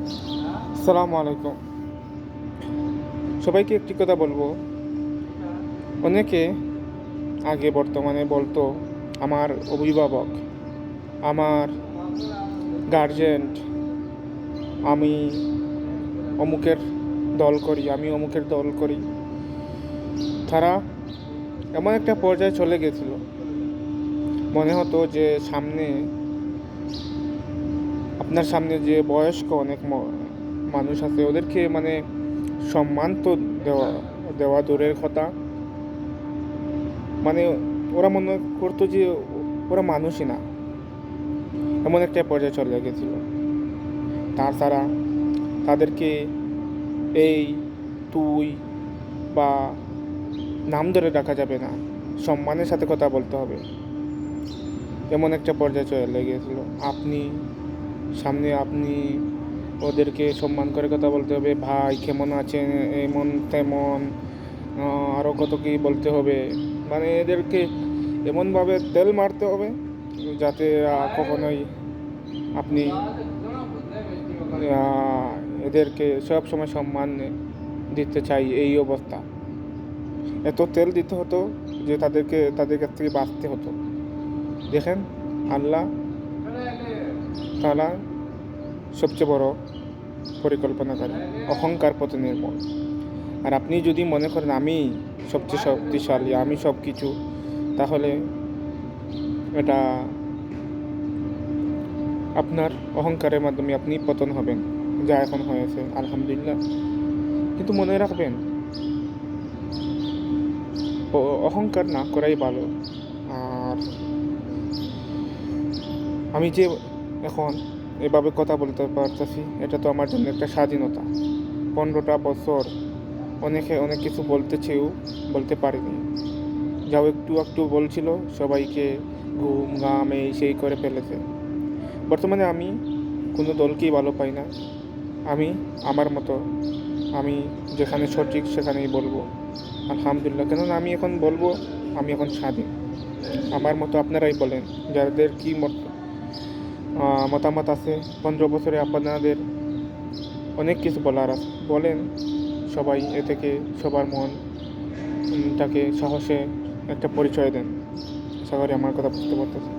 আসসালামু আলাইকুম। সবাইকে একটি কথা বলবো। অনেকে আগে বর্তমানে বলতো আমার অভিভাবক, আমার গার্জেন, আমি অমুকের দল করি, আমি অমুকের দল করি। তারা এমন একটা পর্যায়ে চলে গেছিল, মনে হতো যে আপনার সামনে যে বয়স্ক অনেক মানুষ আছে, ওদেরকে সম্মান তো দেওয়া দেওয়া দূরের কথা, মানে ওরা মনে করতো যে ওরা মানুষই না, এমন একটা পর্যায়ে চলে গেছিল। তাছাড়া তাদেরকে এই, তুই বা নাম ধরে ডাকা যাবে না, সম্মানের সাথে কথা বলতে হবে, এমন একটা পর্যায়ে চলে গিয়েছিল। আপনি ওদেরকে সম্মান করে কথা বলতে হবে, ভাই কেমন আছেন, এমন তেমন, আরও কত কি বলতে হবে। এদেরকে এমনভাবে তেল মারতে হবে যাতে কখনোই আপনি এদেরকে সব সময় সম্মান দিতে চাই, এই অবস্থা। এত তেল দিতে হতো যে তাদের কাছ থেকে বাঁচতে হতো। দেখেন, আল্লাহ তাআলা সবচেয়ে বড় পরিকল্পনাকারী, অহংকার পথে নির্মূল। আর আপনি যদি মনে করেন আমি সবচেয়ে শক্তিশালী, আমি সব কিছু, তাহলে এটা আপনার অহংকারের মাধ্যমে আপনি পতন হবেন, যা এখন হয়েছে আলহামদুলিল্লাহ। কিন্তু মনে রাখবেন, অহংকার না করাই ভালো। আর আমি যে এখন এভাবে কথা বলতে পারতেছি, এটা তো আমার জন্য একটা স্বাধীনতা। 15টা বছর অনেক কিছু বলতে পারিনি। যাও একটু একটু বলছিল, সবাইকে ঘুম ঘাম এই সেই করে ফেলেছে। বর্তমানে আমি কোনো দলকেই ভালো পাই না। আমি আমার মতো, আমি যেখানে সঠিক সেখানেই বলবো আলহামদুলিল্লাহ। কেননা আমি এখন বলবো, আমি এখন স্বাধীন। আমার মতো আপনারাই বলেন, যাদের কি মতামত আছে। 15 বছরে আপনাদের অনেক কিছু বলার আছে, বলেন। সবাই এ থেকে সবার মনটাকে সাহসে একটা পরিচয় দেন। আশা করি আমার কথা বুঝতে পারতেছে।